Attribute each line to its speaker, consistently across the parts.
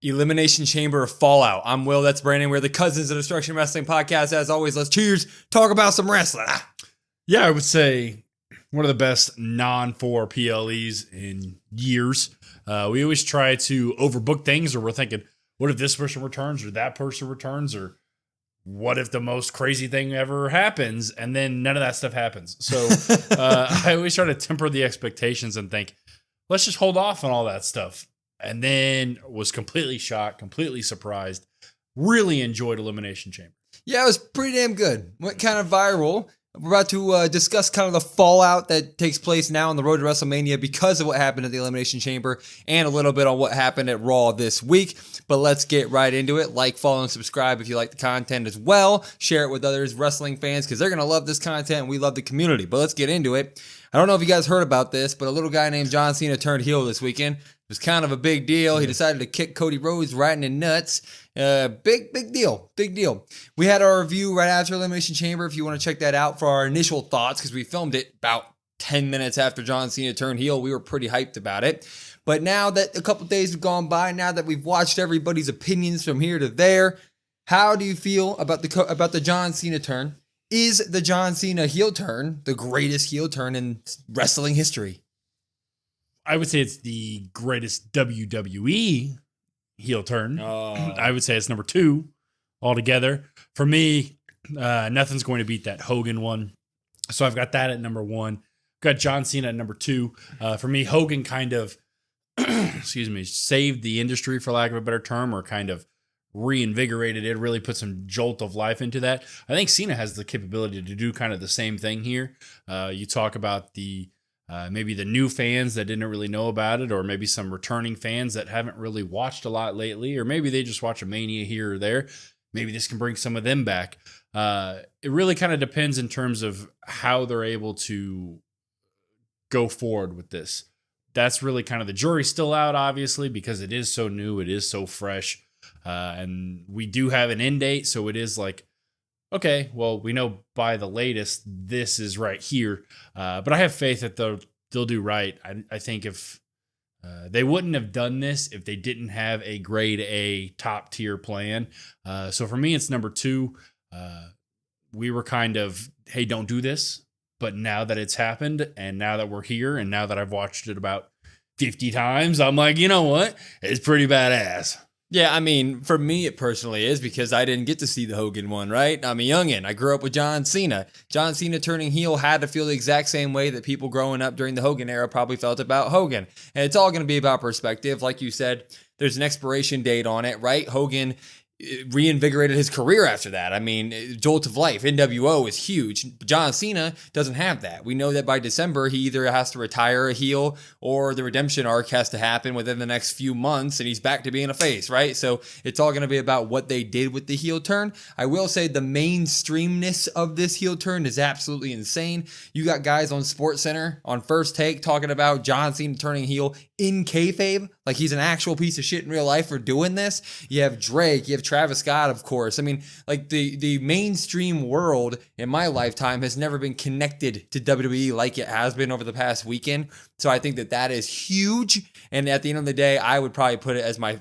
Speaker 1: Elimination Chamber Fallout. I'm Will. That's Brandon. We're the Cousins of Destruction Wrestling Podcast. As always, let's cheers. Talk about some wrestling.
Speaker 2: Yeah, I would say one of the best non-4 PLEs in years. We always try to overbook things, or we're thinking, what if this person returns or that person returns, or what if the most crazy thing ever happens? And then none of that stuff happens. So I always try to temper the expectations and think, let's just hold off on all that stuff. And then was completely shocked, completely surprised, really enjoyed Elimination Chamber.
Speaker 1: Yeah, it was pretty damn good. Went kind of viral. We're about to discuss kind of the fallout that takes place now on the road to WrestleMania because of what happened at the Elimination Chamber and a little bit on what happened at Raw this week. But let's get right into it. Like, follow, and subscribe if you like the content as well. Share it with others wrestling fans because they're going to love this content and we love the community. But let's get into it. I don't know if you guys heard about this, but a little guy named John Cena turned heel this weekend. It was kind of a big deal. He decided to kick Cody Rhodes right in the nuts. Big deal. We had our review right after Elimination Chamber. If you want to check that out for our initial thoughts, because we filmed it about 10 minutes after John Cena turned heel. We were pretty hyped about it. But now that a couple days have gone by, now that we've watched everybody's opinions from here to there, how do you feel about the John Cena turn? Is the John Cena heel turn the greatest heel turn in wrestling history?
Speaker 2: I would say it's the greatest WWE heel turn. I would say it's number 2 altogether. For me, nothing's going to beat that Hogan one. So I've got that at number 1. Got John Cena at number 2. For me, Hogan kind of, saved the industry, for lack of a better term, or kind of reinvigorated it, really put some jolt of life into that. I think Cena has the capability to do kind of the same thing here. You talk about the maybe the new fans that didn't really know about it, or maybe some returning fans that haven't really watched a lot lately, or maybe they just watch a Mania here or there. Maybe this can bring some of them back. It really kind of depends in terms of how they're able to go forward with this. That's really kind of the jury's still out, obviously, because it is so new, it is so fresh, and we do have an end date, so it is like, okay, well, we know by the latest this is right here, but I have faith that they'll do right. I think if they wouldn't have done this if they didn't have a grade A top tier plan. So for me, it's number 2. We were kind of, hey, don't do this. But now that it's happened, and now that we're here, and now that I've watched it about 50 times, I'm like, you know what? It's pretty badass.
Speaker 1: Yeah, I mean, for me, it personally is because I didn't get to see the Hogan one, right? I'm a youngin'. I grew up with John Cena. John Cena turning heel had to feel the exact same way that people growing up during the Hogan era probably felt about Hogan. And it's all going to be about perspective. Like you said, there's an expiration date on it, right? Hogan reinvigorated his career after that. I mean, jolt of life, NWO is huge. John Cena doesn't have that. We know that by December, he either has to retire a heel or the redemption arc has to happen within the next few months and he's back to being a face, right? So it's all going to be about what they did with the heel turn. I will say the mainstreamness of this heel turn is absolutely insane. You got guys on SportsCenter on First Take talking about John Cena turning heel in kayfabe, like he's an actual piece of shit in real life for doing this. You have Drake, you have Travis Scott, of course. I mean, like the mainstream world in my lifetime has never been connected to WWE like it has been over the past weekend. So I think that is huge. And at the end of the day, I would probably put it as my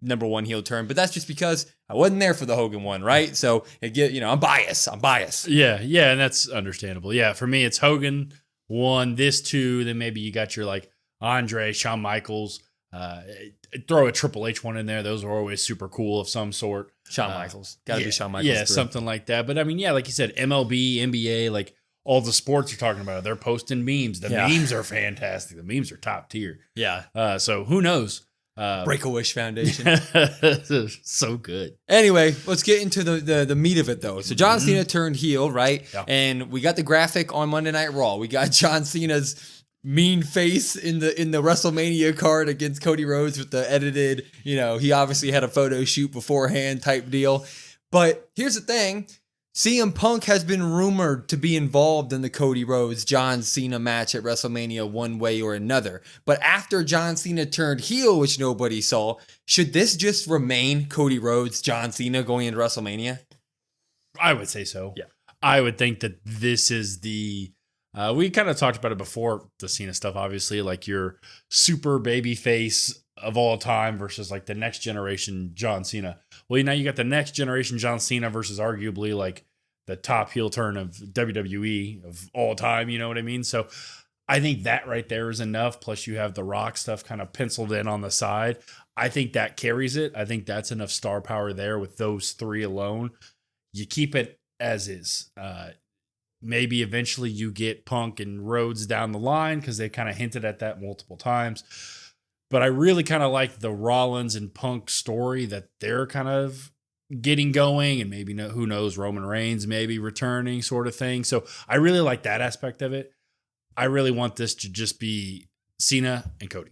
Speaker 1: number 1 heel turn, but that's just because I wasn't there for the Hogan one, right? So I'm biased.
Speaker 2: Yeah, and that's understandable. Yeah, for me, it's Hogan 1, this 2, then maybe you got your like Andre, Shawn Michaels, throw a Triple H one in there. Those are always super cool of some sort.
Speaker 1: Shawn Michaels. Gotta be Shawn Michaels.
Speaker 2: Yeah, something like that. But I mean, yeah, like you said, MLB, NBA, like all the sports you're talking about, they're posting memes. The memes are fantastic. The memes are top tier.
Speaker 1: Yeah.
Speaker 2: So who knows?
Speaker 1: Break-A-Wish Foundation.
Speaker 2: So good.
Speaker 1: Anyway, let's get into the meat of it, though. So John Cena turned heel, right? Yeah. And we got the graphic on Monday Night Raw. We got John Cena's mean face in the WrestleMania card against Cody Rhodes with the edited, he obviously had a photo shoot beforehand type deal. But here's the thing. CM Punk has been rumored to be involved in the Cody Rhodes John Cena match at WrestleMania one way or another. But after John Cena turned heel, which nobody saw, should this just remain Cody Rhodes John Cena going into WrestleMania?
Speaker 2: I would say so.
Speaker 1: Yeah.
Speaker 2: I would think that this is the we kind of talked about it before the Cena stuff, obviously, like your super baby face of all time versus like the next generation John Cena. Well, now you got the next generation John Cena versus arguably like the top heel turn of WWE of all time. You know what I mean? So I think that right there is enough. Plus you have the Rock stuff kind of penciled in on the side. I think that carries it. I think that's enough star power there with those three alone. You keep it as is. Maybe eventually you get Punk and Rhodes down the line because they kind of hinted at that multiple times. But I really kind of like the Rollins and Punk story that they're kind of getting going, and maybe who knows, Roman Reigns maybe returning sort of thing. So I really like that aspect of it. I really want this to just be Cena and Cody.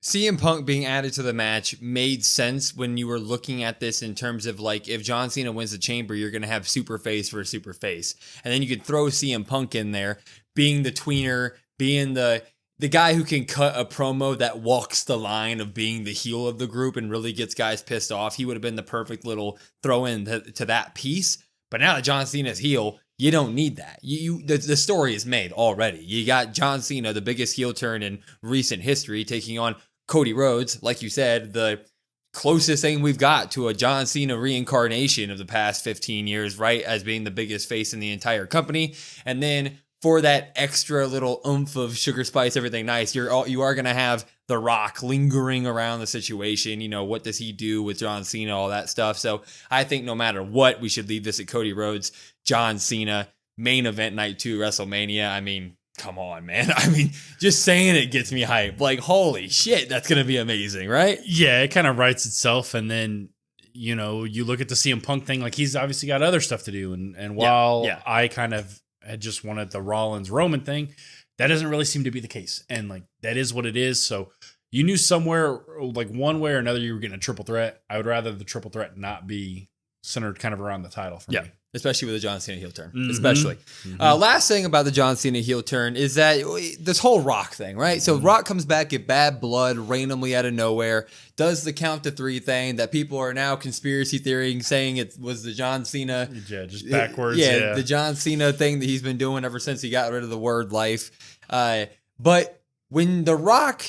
Speaker 1: CM Punk being added to the match made sense when you were looking at this in terms of like, if John Cena wins the chamber, you're going to have super face for a super face. And then you could throw CM Punk in there being the tweener, being the guy who can cut a promo that walks the line of being the heel of the group and really gets guys pissed off. He would have been the perfect little throw in to that piece. But now that John Cena's heel, you don't need that. The story is made already. You got John Cena, the biggest heel turn in recent history, taking on Cody Rhodes, like you said, the closest thing we've got to a John Cena reincarnation of the past 15 years, right? As being the biggest face in the entire company. And then for that extra little oomph of sugar spice, everything nice, you are going to have The Rock lingering around the situation. You know, what does he do with John Cena, all that stuff. So I think no matter what, we should leave this at Cody Rhodes, John Cena, main event night 2, WrestleMania. I mean, come on, man. I mean, just saying it gets me hyped. Like, holy shit, that's going to be amazing, right?
Speaker 2: Yeah, it kind of writes itself. And then, you know, you look at the CM Punk thing, like he's obviously got other stuff to do. And while I kind of had just wanted the Rollins Roman thing, that doesn't really seem to be the case. And like, that is what it is. So you knew somewhere, like one way or another, you were getting a triple threat. I would rather the triple threat not be centered kind of around the title for me.
Speaker 1: Especially with the John Cena heel turn. Especially. Last thing about the John Cena heel turn is that this whole Rock thing, right? So Rock comes back at Bad Blood randomly out of nowhere, does the count to 3 thing that people are now conspiracy theorying, saying it was the John Cena.
Speaker 2: Yeah, just backwards.
Speaker 1: The John Cena thing that he's been doing ever since he got rid of the word life. But when The Rock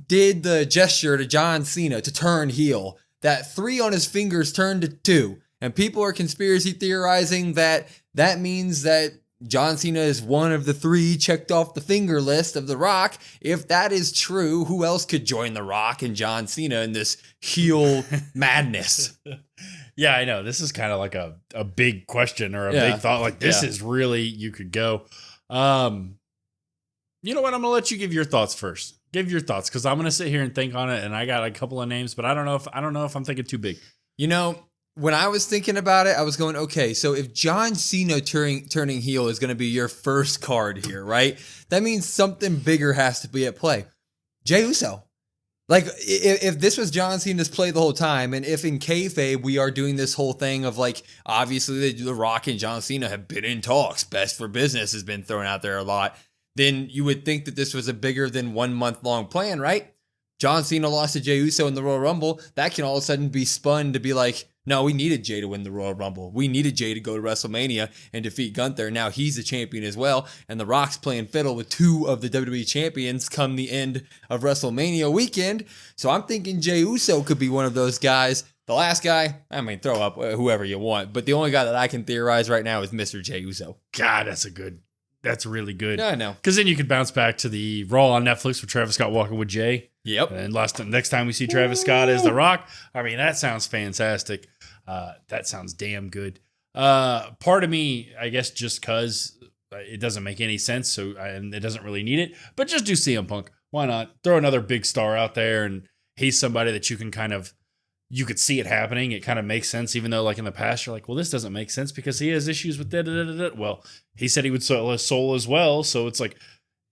Speaker 1: did the gesture to John Cena to turn heel, that 3 on his fingers turned to 2. And people are conspiracy theorizing that means that John Cena is one of the 3 checked off the finger list of The Rock. If that is true, who else could join The Rock and John Cena in this heel madness?
Speaker 2: Yeah, I know. This is kind of like a big question or a big thought. Like, this is really, you could go. You know what? I'm going to let you give your thoughts first. Give your thoughts, because I'm going to sit here and think on it, and I got a couple of names, but I don't know if I'm thinking too big.
Speaker 1: You know, when I was thinking about it, I was going, okay, so if John Cena turning heel is going to be your first card here, right? That means something bigger has to be at play. Jey Uso. Like, if this was John Cena's play the whole time, and if in kayfabe we are doing this whole thing of, like, obviously The Rock and John Cena have been in talks, best for business has been thrown out there a lot, then you would think that this was a bigger than 1 month long plan, right? John Cena lost to Jey Uso in the Royal Rumble. That can all of a sudden be spun to be like, no, we needed Jey to win the Royal Rumble. We needed Jey to go to WrestleMania and defeat Gunther. Now he's the champion as well. And The Rock's playing fiddle with 2 of the WWE champions come the end of WrestleMania weekend. So I'm thinking Jey Uso could be one of those guys. The last guy, I mean, throw up whoever you want. But the only guy that I can theorize right now is Mr. Jey Uso.
Speaker 2: God, that's really good.
Speaker 1: Yeah, I know.
Speaker 2: Because then you could bounce back to the Raw on Netflix with Travis Scott walking with Jey.
Speaker 1: Yep.
Speaker 2: And next time we see Travis Scott as The Rock, I mean, that sounds fantastic. That sounds damn good. Part of me, I guess, just because it doesn't make any sense, and it doesn't really need it, but just do CM Punk. Why not? Throw another big star out there, and he's somebody that you can you could see it happening. It kind of makes sense, even though, like, in the past, you're like, well, this doesn't make sense because he has issues with da-da-da-da-da. Well, he said he would sell his soul as well, so it's like,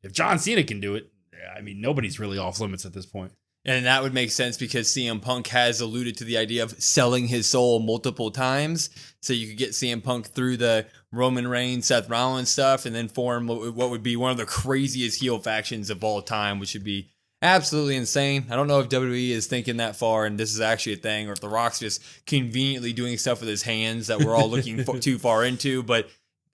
Speaker 2: if John Cena can do it, I mean, nobody's really off limits at this point.
Speaker 1: And that would make sense because CM Punk has alluded to the idea of selling his soul multiple times. So you could get CM Punk through the Roman Reigns, Seth Rollins stuff, and then form what would be one of the craziest heel factions of all time, which would be absolutely insane. I don't know if WWE is thinking that far and this is actually a thing, or if The Rock's just conveniently doing stuff with his hands that we're all looking too far into. But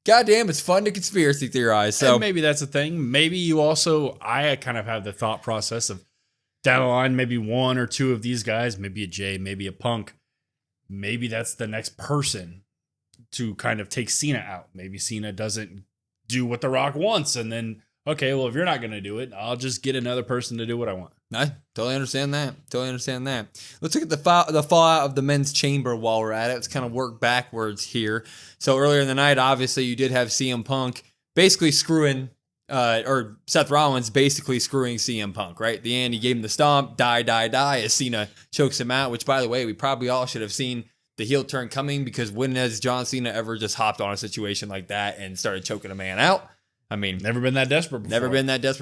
Speaker 1: goddamn, it's fun to conspiracy theorize. So
Speaker 2: and maybe that's a thing. Maybe I kind of have the thought process of, down the line, maybe one or two of these guys, maybe a Jey, maybe a Punk, maybe that's the next person to kind of take Cena out. Maybe Cena doesn't do what The Rock wants, and then, okay, well, if you're not going to do it, I'll just get another person to do what I want.
Speaker 1: I totally understand that. Let's look at the fallout of the men's chamber while we're at it. Let's kind of work backwards here. So earlier in the night, obviously, you did have CM Punk basically screwing, or Seth Rollins basically screwing CM Punk, right? At the end, he gave him the stomp, die, as Cena chokes him out, which, by the way, we probably all should have seen the heel turn coming, because when has John Cena ever just hopped on a situation like that and started choking a man out? I mean,
Speaker 2: never been that desperate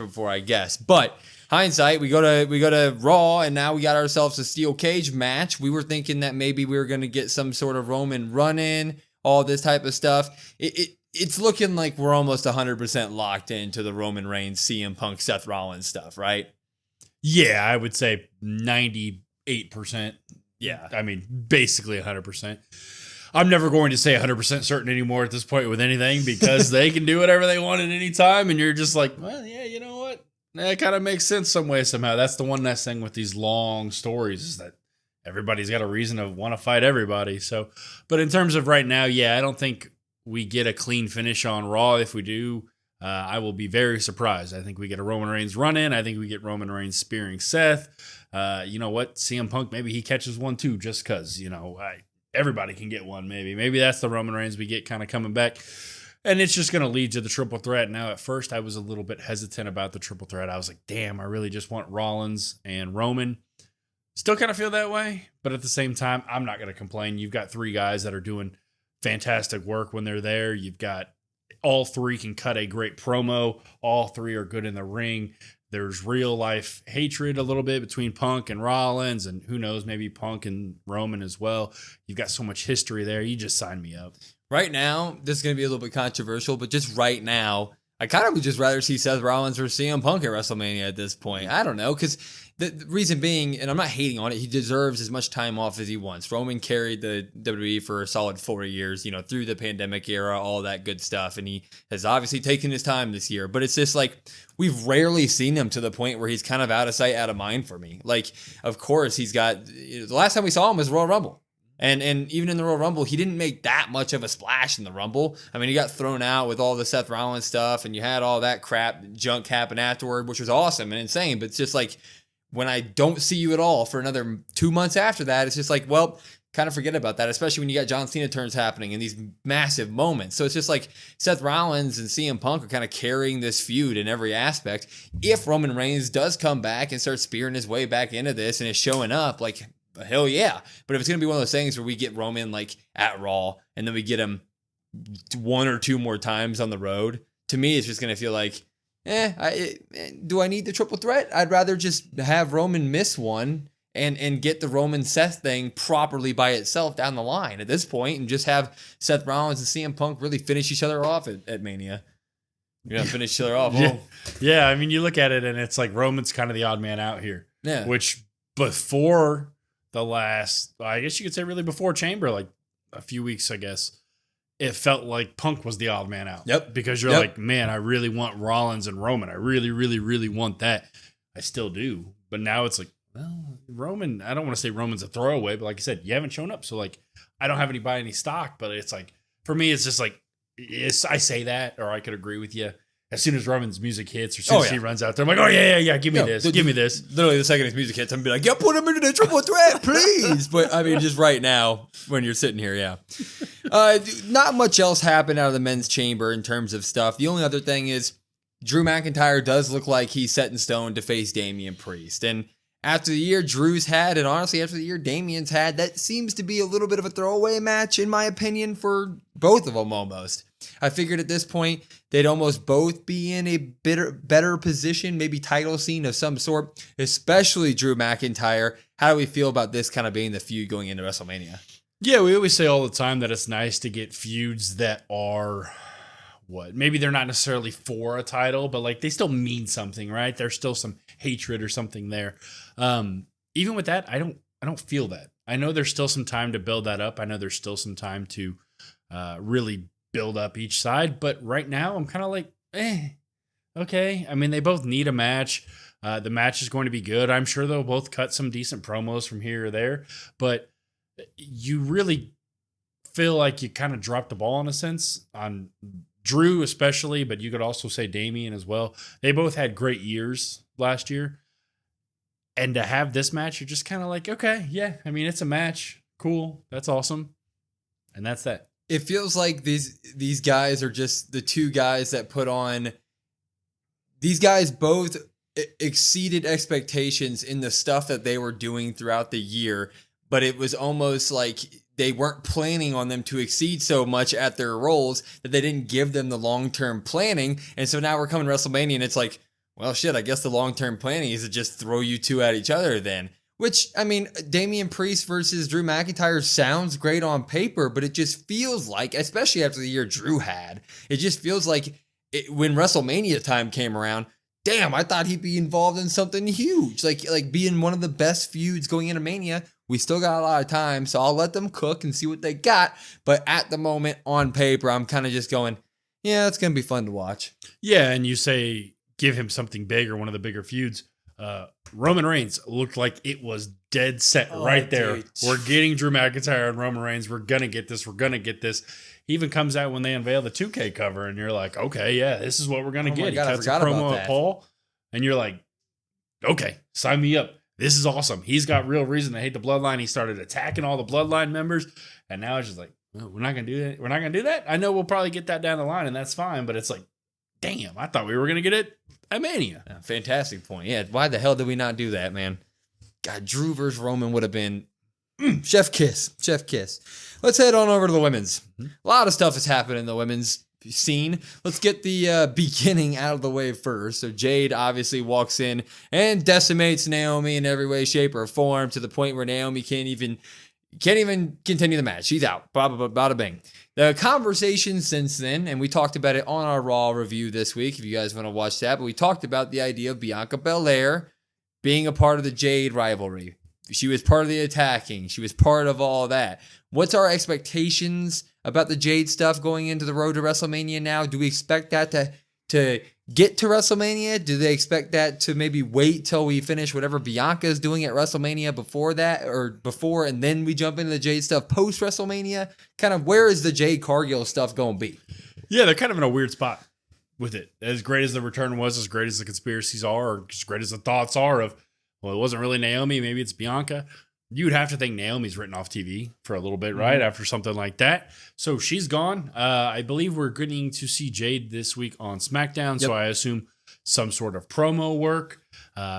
Speaker 2: before.
Speaker 1: I guess. But hindsight, we go to Raw, and now we got ourselves a steel cage match. We were thinking that maybe we were going to get some sort of Roman run-in, all this type of stuff. It's looking like we're almost 100% locked into the Roman Reigns, CM Punk, Seth Rollins stuff, right?
Speaker 2: Yeah, I would say 98%.
Speaker 1: Yeah.
Speaker 2: I mean, basically 100%. I'm never going to say 100% certain anymore at this point with anything, because they can do whatever they want at any time, and you're just like, well, yeah, you know what? That kind of makes sense some way, somehow. That's the one nice thing with these long stories, is that everybody's got a reason to want to fight everybody. So, but in terms of right now, yeah, I don't think we get a clean finish on Raw. If we do, I will be very surprised. I think we get a Roman Reigns run-in. I think we get Roman Reigns spearing Seth. You know what? CM Punk, maybe he catches one too, just because, everybody can get one, maybe. Maybe that's the Roman Reigns we get kind of coming back. And it's just going to lead to the triple threat. Now, at first, I was a little bit hesitant about the triple threat. I was like, damn, I really just want Rollins and Roman. Still kind of feel that way. But at the same time, I'm not going to complain. You've got three guys that are doing fantastic work when they're there. You've got all three can cut a great promo. All three are good in the ring. There's real life hatred a little bit between Punk and Rollins, and who knows, maybe Punk and Roman as well. You've got so much history there. You just sign me up.
Speaker 1: Right now, this is going to be a little bit controversial, but just right now, I kind of would just rather see Seth Rollins versus CM Punk at WrestleMania at this point. I don't know, because the reason being, and I'm not hating on it, he deserves as much time off as he wants. Roman carried the WWE for a solid 4 years, through the pandemic era, all that good stuff, and he has obviously taken his time this year. But it's just like, we've rarely seen him to the point where he's kind of out of sight, out of mind for me. Like, of course, he's got, the last time we saw him was Royal Rumble. And even in the Royal Rumble, he didn't make that much of a splash in the Rumble. I mean, he got thrown out with all the Seth Rollins stuff, and you had all that crap junk happen afterward, which was awesome and insane. But it's just like, when I don't see you at all for another 2 months after that, it's just like, well, kind of forget about that, especially when you got John Cena turns happening in these massive moments. So it's just like Seth Rollins and CM Punk are kind of carrying this feud in every aspect. If Roman Reigns does come back and start spearing his way back into this and is showing up, like, hell yeah. But if it's going to be one of those things where we get Roman like at Raw and then we get him one or two more times on the road, to me, it's just going to feel like, do I need the triple threat? I'd rather just have Roman miss one and get the Roman Seth thing properly by itself down the line at this point, and just have Seth Rollins and CM Punk really finish each other off at Mania. You're going to finish each other off.
Speaker 2: Yeah, I mean, you look at it and it's like Roman's kind of the odd man out here.
Speaker 1: Yeah.
Speaker 2: Which before the last, I guess you could say really before Chamber, like a few weeks, I guess, it felt like Punk was the odd man out.
Speaker 1: Yep.
Speaker 2: Because you're like, man, I really want Rollins and Roman. I really, really, really want that. I still do. But now it's like, well, Roman, I don't want to say Roman's a throwaway, but like I said, you haven't shown up. So like, I don't have any buy any stock, but it's like, for me, it's just like, I say that, or I could agree with you. As soon as Roman's music hits, or as soon as he runs out there, I'm like, oh, yeah, give me this. Give me this.
Speaker 1: Literally, the second his music hits, I'm going to be like, put him into the triple threat, please. But, I mean, just right now, when you're sitting here, not much else happened out of the men's chamber in terms of stuff. The only other thing is Drew McIntyre does look like he's set in stone to face Damian Priest. And after the year Drew's had, and honestly, after the year Damian's had, that seems to be a little bit of a throwaway match, in my opinion, for both of them almost. I figured at this point, they'd almost both be in a better position, maybe title scene of some sort, especially Drew McIntyre. How do we feel about this kind of being the feud going into WrestleMania?
Speaker 2: Yeah, we always say all the time that it's nice to get feuds that are, maybe they're not necessarily for a title, but like they still mean something, right? There's still some hatred or something there. Even with that, I don't feel that. I know there's still some time to build that up. I know there's still some time to really build up each side, but right now I'm kind of like, okay. I mean, they both need a match. The match is going to be good. I'm sure they'll both cut some decent promos from here or there, but you really feel like you kind of dropped the ball in a sense on Drew especially, but you could also say Damian as well. They both had great years last year. And to have this match, you're just kind of like, okay, yeah, I mean, it's a match. Cool. That's awesome. And that's that.
Speaker 1: It feels like these guys are just the two guys that put on. These guys both exceeded expectations in the stuff that they were doing throughout the year, but it was almost like they weren't planning on them to exceed so much at their roles that they didn't give them the long-term planning. And so now we're coming to WrestleMania and it's like, well, shit, I guess the long-term planning is to just throw you two at each other then. Which, I mean, Damian Priest versus Drew McIntyre sounds great on paper, but it just feels like, especially after the year Drew had, it just feels like when WrestleMania time came around, damn, I thought he'd be involved in something huge. Like being one of the best feuds going into Mania. We still got a lot of time, so I'll let them cook and see what they got. But at the moment, on paper, I'm kind of just going, yeah, it's going to be fun to watch.
Speaker 2: Yeah, and you say give him something big or one of the bigger feuds. Roman Reigns looked like it was dead set right there. Dude. We're getting Drew McIntyre and Roman Reigns. We're going to get this. We're going to get this. He even comes out when they unveil the 2K cover, and you're like, okay, yeah, this is what we're going to get.
Speaker 1: God,
Speaker 2: he cuts a promo at Paul, and you're like, okay, sign me up. This is awesome. He's got real reason to hate the Bloodline. He started attacking all the Bloodline members, and now it's just like, oh, we're not going to do that. We're not going to do that. I know we'll probably get that down the line, and that's fine, but it's like, damn, I thought we were going to get it at Mania.
Speaker 1: Yeah, fantastic point. Yeah, why the hell did we not do that, man? God, Drew versus Roman would have been chef kiss. Chef kiss. Let's head on over to the women's. A lot of stuff has happened in the women's scene. Let's get the beginning out of the way first. So Jade obviously walks in and decimates Naomi in every way, shape, or form to the point where Naomi can't even continue the match. She's out. Bada bing. The conversation since then, and we talked about it on our Raw review this week, if you guys want to watch that, but we talked about the idea of Bianca Belair being a part of the Jade rivalry. She was part of the attacking. She was part of all that. What's our expectations about the Jade stuff going into the road to WrestleMania now? Do we expect that to get to WrestleMania? Do they expect that to maybe wait till we finish whatever Bianca is doing at WrestleMania before that, or before, and then we jump into the Jade stuff post WrestleMania? Kind of where is the Jade Cargill stuff going to be?
Speaker 2: Yeah, they're kind of in a weird spot with it. As great as the return was, as great as the conspiracies are, or as great as the thoughts are of, well, it wasn't really Naomi, maybe it's Bianca. You would have to think Naomi's written off TV for a little bit, right? After something like that. So she's gone. I believe we're getting to see Jade this week on SmackDown. Yep. So I assume some sort of promo work.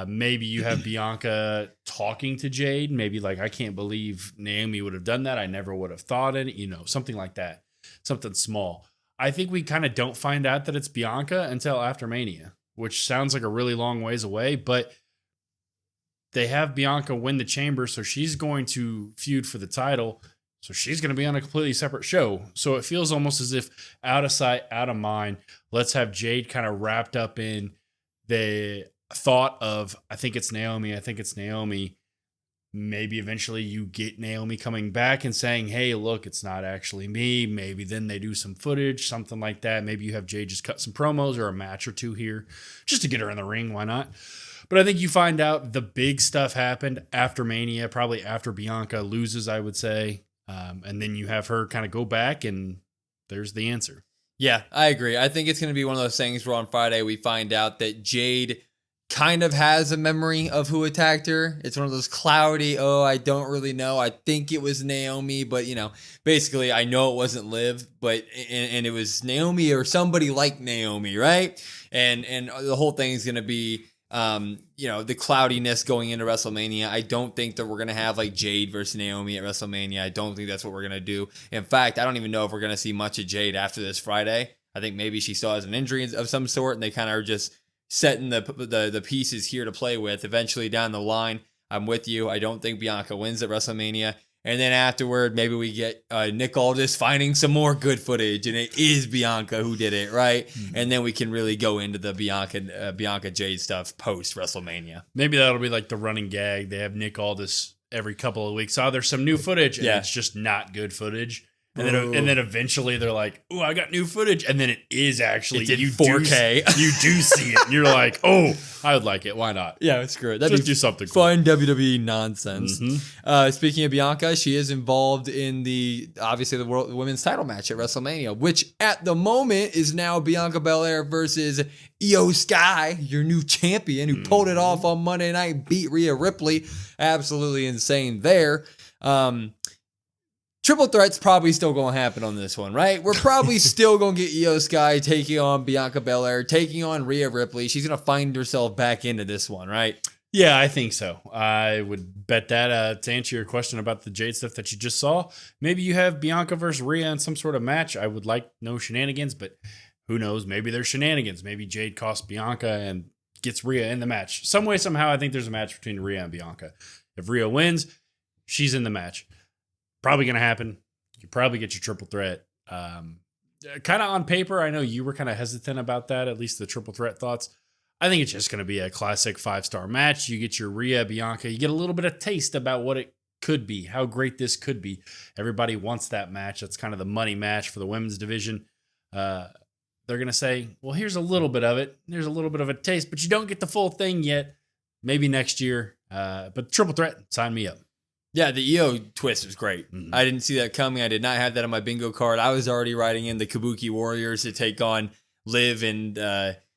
Speaker 2: Maybe you have Bianca talking to Jade. Maybe like, I can't believe Naomi would have done that. I never would have thought it. Something like that. Something small. I think we kind of don't find out that it's Bianca until after Mania, which sounds like a really long ways away, but they have Bianca win the Chamber, so she's going to feud for the title. So she's going to be on a completely separate show. So it feels almost as if out of sight, out of mind. Let's have Jade kind of wrapped up in the thought of, I think it's Naomi. Maybe eventually you get Naomi coming back and saying, hey, look, it's not actually me. Maybe then they do some footage, something like that. Maybe you have Jade just cut some promos or a match or two here just to get her in the ring. Why not? But I think you find out the big stuff happened after Mania, probably after Bianca loses, I would say. And then you have her kind of go back, and there's the answer.
Speaker 1: Yeah, I agree. I think it's going to be one of those things where on Friday we find out that Jade kind of has a memory of who attacked her. It's one of those cloudy, I don't really know. I think it was Naomi, but, basically I know it wasn't Liv, but and it was Naomi or somebody like Naomi, right? And the whole thing is going to be the cloudiness going into WrestleMania. I don't think that we're going to have like Jade versus Naomi at WrestleMania. I don't think that's what we're going to do. In fact, I don't even know if we're going to see much of Jade after this Friday. I think maybe she still has an injury of some sort, and they kind of are just setting the pieces here to play with. Eventually down the line, I'm with you. I don't think Bianca wins at WrestleMania. And then afterward, maybe we get Nick Aldis finding some more good footage, and it is Bianca who did it, right? Mm-hmm. And then we can really go into the Bianca Jade stuff post WrestleMania.
Speaker 2: Maybe that'll be like the running gag. They have Nick Aldis every couple of weeks. Oh, there's some new footage, and it's just not good footage. And then eventually they're like, "Oh, I got new footage," and then it is actually
Speaker 1: it's in 4K.
Speaker 2: You do see it, and you're like, "Oh, I would like it. Why not?"
Speaker 1: Yeah, it's great.
Speaker 2: Just do something cool.
Speaker 1: Fun WWE nonsense. Speaking of Bianca, she is involved in the women's title match at WrestleMania, which at the moment is now Bianca Belair versus Iyo Sky, your new champion, who pulled it off on Monday night, beat Rhea Ripley. Absolutely insane there. Triple threat's probably still going to happen on this one, right? We're probably still going to get Iyo Sky taking on Bianca Belair, taking on Rhea Ripley. She's going to find herself back into this one, right?
Speaker 2: Yeah, I think so. I would bet that to answer your question about the Jade stuff that you just saw, maybe you have Bianca versus Rhea in some sort of match. I would like no shenanigans, but who knows? Maybe there's shenanigans. Maybe Jade costs Bianca and gets Rhea in the match. Some way, somehow, I think there's a match between Rhea and Bianca. If Rhea wins, she's in the match. Probably going to happen. You probably get your triple threat. Kind of on paper, I know you were kind of hesitant about that, at least the triple threat thoughts. I think it's just going to be a classic 5-star match. You get your Rhea, Bianca. You get a little bit of taste about what it could be, how great this could be. Everybody wants that match. That's kind of the money match for the women's division. They're going to say, well, here's a little bit of it. There's a little bit of a taste, but you don't get the full thing yet. Maybe next year. But triple threat, sign me up.
Speaker 1: Yeah, the Iyo twist was great. I didn't see that coming. I did not have that on my bingo card. I was already writing in the Kabuki Warriors to take on Liv and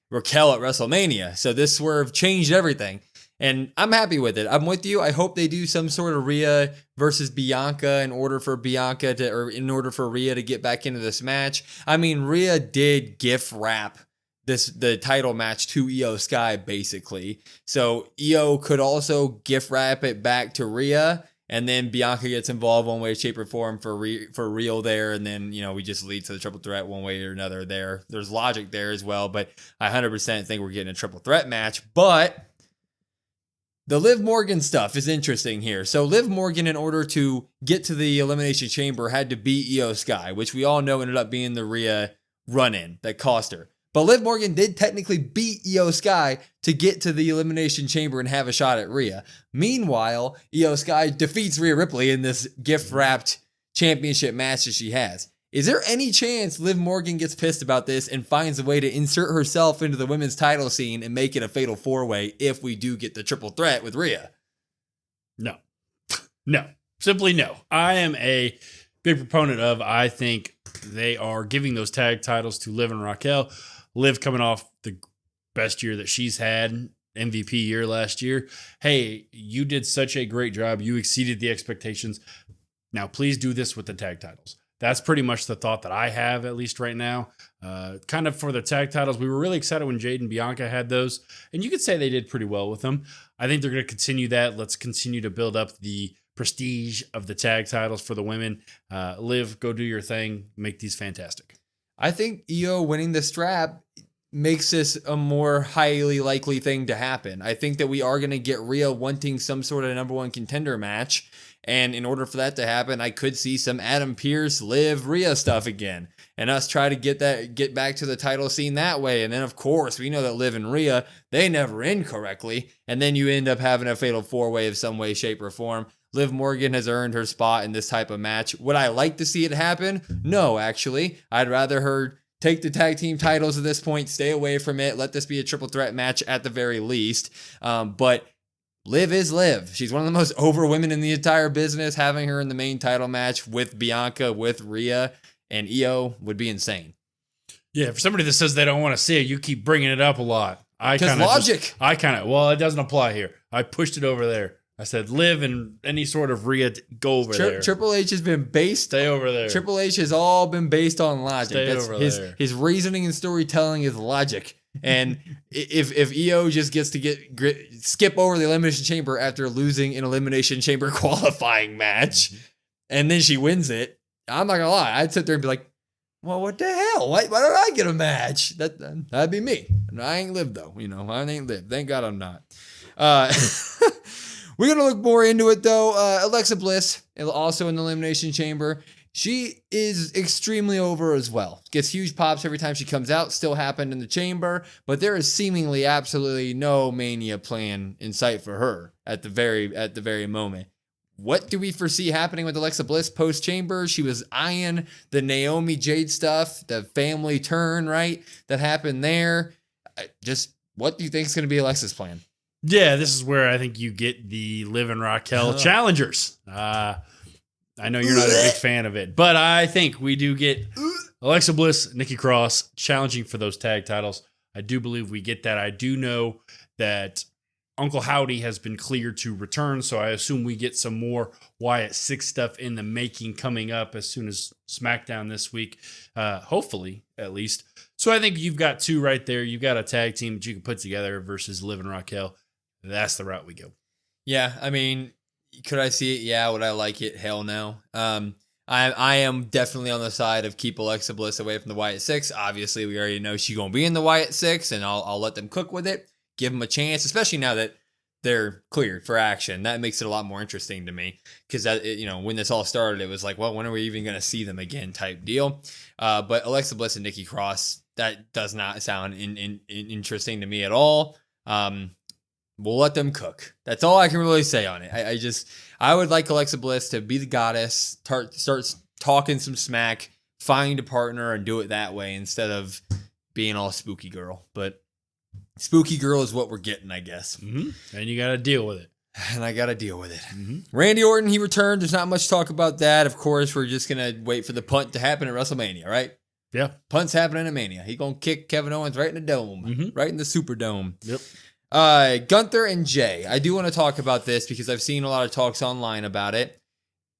Speaker 1: Raquel at WrestleMania. So this swerve changed everything. And I'm happy with it. I'm with you. I hope they do some sort of Rhea versus Bianca in order for Rhea to get back into this match. I mean, Rhea did gift wrap the title match to Iyo Sky, basically. So Iyo could also gift wrap it back to Rhea. And then Bianca gets involved one way, shape, or form for real there. And then, we just lead to the triple threat one way or another there. There's logic there as well. But I 100% think we're getting a triple threat match. But the Liv Morgan stuff is interesting here. So Liv Morgan, in order to get to the Elimination Chamber, had to beat Iyo Sky, which we all know ended up being the Rhea run-in that cost her. But Liv Morgan did technically beat Iyo Sky to get to the Elimination Chamber and have a shot at Rhea. Meanwhile, Iyo Sky defeats Rhea Ripley in this gift-wrapped championship match that she has. Is there any chance Liv Morgan gets pissed about this and finds a way to insert herself into the women's title scene and make it a fatal 4-way if we do get the triple threat with Rhea?
Speaker 2: No. No. Simply no. I am a big proponent of, I think they are giving those tag titles to Liv and Raquel. Liv coming off the best year that she's had, MVP year last year. Hey, you did such a great job. You exceeded the expectations. Now, please do this with the tag titles. That's pretty much the thought that I have, at least right now. Kind of for the tag titles, we were really excited when Jade and Bianca had those. And you could say they did pretty well with them. I think they're going to continue that. Let's continue to build up the prestige of the tag titles for the women. Liv, go do your thing. Make these fantastic.
Speaker 1: I think Iyo winning the strap makes this a more highly likely thing to happen. I think that we are going to get Rhea wanting some sort of number one contender match. And in order for that to happen, I could see some Adam Pearce, Liv, Rhea stuff again. And us try to get back to the title scene that way. And then, of course, we know that Liv and Rhea, they never end correctly. And then you end up having a fatal 4-way of some way, shape, or form. Liv Morgan has earned her spot in this type of match. Would I like to see it happen? No, actually. I'd rather her take the tag team titles at this point, stay away from it, let this be a triple threat match at the very least. But Liv is Liv. She's one of the most over women in the entire business. Having her in the main title match with Bianca, with Rhea, and Iyo would be insane.
Speaker 2: Yeah, for somebody that says they don't want to see it, you keep bringing it up a lot.
Speaker 1: Because logic.
Speaker 2: Well, it doesn't apply here. I pushed it over there. I said, Liv and any sort of Rhea, go over there.
Speaker 1: Triple H has been based.
Speaker 2: Stay over there.
Speaker 1: Triple H has all been based on logic.
Speaker 2: Stay over there.
Speaker 1: His reasoning and storytelling is logic. And if Iyo just gets to skip over the Elimination Chamber after losing an Elimination Chamber qualifying match, and then she wins it, I'm not gonna lie, I'd sit there and be like, well, what the hell? Why don't I get a match? That'd be me. And I ain't lived though. I ain't lived. Thank God I'm not. We're going to look more into it, though. Alexa Bliss, also in the Elimination Chamber. She is extremely over as well. Gets huge pops every time she comes out. Still happened in the chamber. But there is seemingly absolutely no Mania plan in sight for her at the very moment. what do we foresee happening with Alexa Bliss post-Chamber? She was eyeing the Naomi Jade stuff, the family turn, right, that happened there. Just what do you think is going to be Alexa's plan?
Speaker 2: Yeah, this is where I think you get the Liv and Raquel challengers. I know you're not a big fan of it, but I think we do get Alexa Bliss, Nikki Cross challenging for those tag titles. I do believe we get that. I do know that Uncle Howdy has been cleared to return, so I assume we get some more Wyatt 6 stuff in the making coming up as soon as SmackDown this week, hopefully, at least. So I think you've got 2 right there. You've got a tag team that you can put together versus Liv and Raquel. That's the route we go.
Speaker 1: Yeah, I mean, could I see it? Yeah. Would I like it? Hell no. I am definitely on the side of keep Alexa Bliss away from the Wyatt 6. Obviously, we already know she's going to be in the Wyatt 6, and I'll let them cook with it. Give them a chance, especially now that they're cleared for action. That makes it a lot more interesting to me because when this all started, it was like, well, when are we even going to see them again type deal. But Alexa Bliss and Nikki Cross, that does not sound interesting to me at all. We'll let them cook. That's all I can really say on it. I would like Alexa Bliss to be the goddess, start talking some smack, find a partner, and do it that way instead of being all spooky girl. But spooky girl is what we're getting, I guess.
Speaker 2: Mm-hmm. And you got to deal with it.
Speaker 1: And I got to deal with it.
Speaker 2: Mm-hmm.
Speaker 1: Randy Orton, he returned. There's not much talk about that. Of course, we're just going to wait for the punt to happen at WrestleMania, right?
Speaker 2: Yeah.
Speaker 1: Punt's happening at Mania. He going to kick Kevin Owens right in the dome, right in the Superdome.
Speaker 2: Yep.
Speaker 1: Gunther and Jey. I do want to talk about this because I've seen a lot of talks online about it.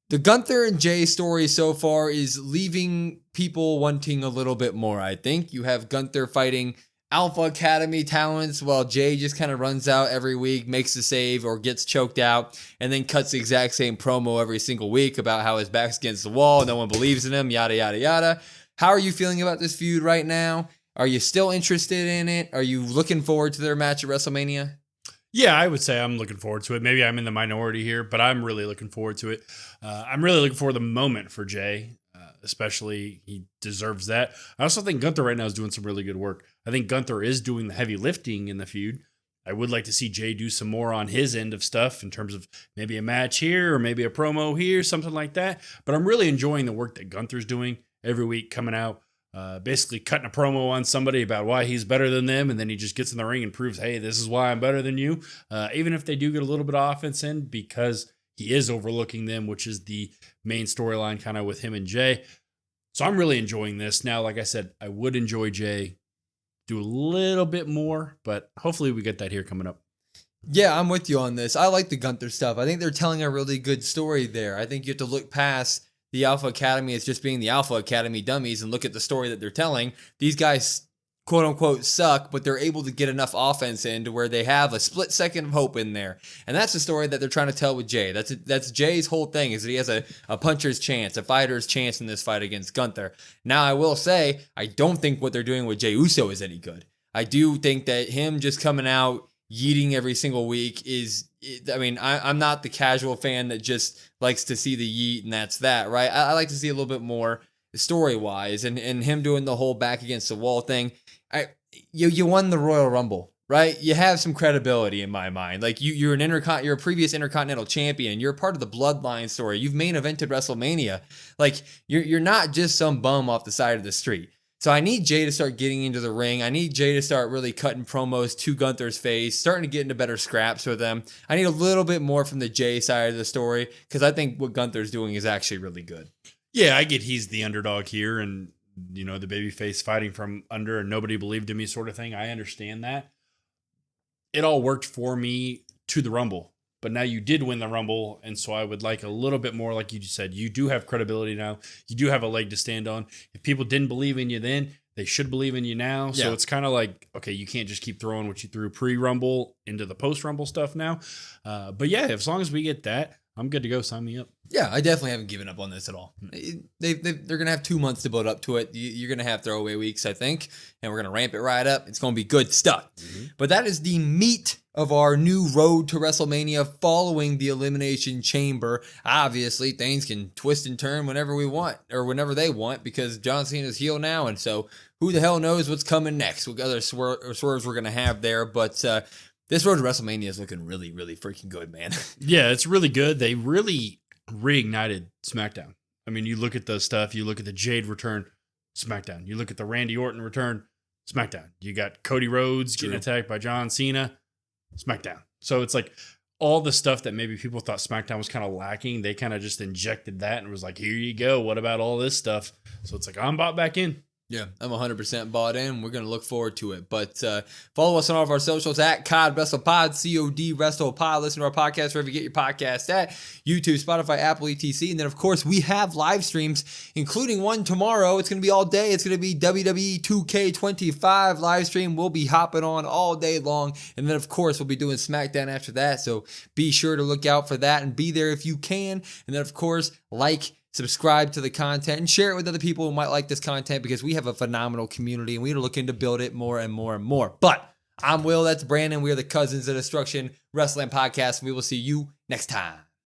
Speaker 1: The Gunther and Jey story so far is leaving people wanting a little bit more, I think. You have Gunther fighting Alpha Academy talents while Jey just kind of runs out every week, makes the save or gets choked out, and then cuts the exact same promo every single week about how his back's against the wall, no one believes in him, yada, yada, yada. How are you feeling about this feud right now? Are you still interested in it? Are you looking forward to their match at WrestleMania?
Speaker 2: Yeah, I would say I'm looking forward to it. Maybe I'm in the minority here, but I'm really looking forward to it. I'm really looking for the moment for Jey, especially he deserves that. I also think Gunther right now is doing some really good work. I think Gunther is doing the heavy lifting in the feud. I would like to see Jey do some more on his end of stuff in terms of maybe a match here or maybe a promo here, something like that. But I'm really enjoying the work that Gunther's doing every week, coming out, basically cutting a promo on somebody about why he's better than them, and then he just gets in the ring and proves, hey, this is why I'm better than you. Even if they do get a little bit of offense in, because he is overlooking them, which is the main storyline kind of with him and Jey. So I'm really enjoying this. Now, like I said, I would enjoy Jey do a little bit more, but hopefully we get that here coming up.
Speaker 1: Yeah, I'm with you on this. I like the Gunther stuff. I think they're telling a really good story there. I think you have to look past the Alpha Academy as just being the Alpha Academy dummies and look at the story that they're telling. These guys, quote unquote, suck, but they're able to get enough offense in to where they have a split second of hope in there. And that's the story that they're trying to tell with Jey. That's Jey's whole thing, is that he has a puncher's chance, a fighter's chance in this fight against Gunther. Now, I will say, I don't think what they're doing with Jey Uso is any good. I do think that him just coming out yeeting every single week is, I mean, I'm not the casual fan that just likes to see the yeet and that's that, right? I like to see a little bit more story-wise, and him doing the whole back against the wall thing. You won the Royal Rumble, right? You have some credibility in my mind. Like you're a previous Intercontinental Champion. You're a part of the Bloodline story. You've main evented WrestleMania. Like you're not just some bum off the side of the street. So I need Jey to start getting into the ring. I need Jey to start really cutting promos to Gunther's face, starting to get into better scraps with them. I need a little bit more from the Jey side of the story because I think what Gunther's doing is actually really good.
Speaker 2: Yeah, I get he's the underdog here and, the babyface fighting from under and nobody believed in me sort of thing. I understand that. It all worked for me to the Rumble. But now you did win the Rumble, and so I would like a little bit more, like you just said. You do have credibility now. You do have a leg to stand on. If people didn't believe in you then, they should believe in you now. Yeah. So it's kind of like, okay, you can't just keep throwing what you threw pre-Rumble into the post-Rumble stuff now. But yeah, as long as we get that, I'm good to go. Sign me up.
Speaker 1: Yeah, I definitely haven't given up on this at all. They're going to have 2 months to build up to it. You're going to have throwaway weeks, I think, and we're going to ramp it right up. It's going to be good stuff. Mm-hmm. But that is the meat of our new road to WrestleMania following the Elimination Chamber. Obviously, things can twist and turn whenever we want, or whenever they want, because John Cena's heel now, and so who the hell knows what's coming next, what other swerves we're going to have there. But This road to WrestleMania is looking really, really freaking good, man.
Speaker 2: Yeah, it's really good. They really reignited SmackDown. I mean, you look at the stuff, you look at the Jade return, SmackDown. You look at the Randy Orton return, SmackDown. You got Cody Rhodes getting attacked by John Cena, SmackDown. So it's like all the stuff that maybe people thought SmackDown was kind of lacking, they kind of just injected that and was like, here you go. What about all this stuff? So it's like, I'm bought back in.
Speaker 1: Yeah, I'm 100% bought in. We're going to look forward to it. But follow us on all of our socials at COD WrestlePod, COD WrestlePod. Listen to our podcast wherever you get your podcast at YouTube, Spotify, Apple, etc. And then, of course, we have live streams, including one tomorrow. It's going to be all day. It's going to be WWE 2K25 live stream. We'll be hopping on all day long. And then, of course, we'll be doing SmackDown after that. So be sure to look out for that and be there if you can. And then, of course, subscribe to the content, and share it with other people who might like this content, because we have a phenomenal community and we are looking to build it more and more and more. But I'm Will, that's Brandon. We are the Cousins of Destruction Wrestling Podcast, and we will see you next time.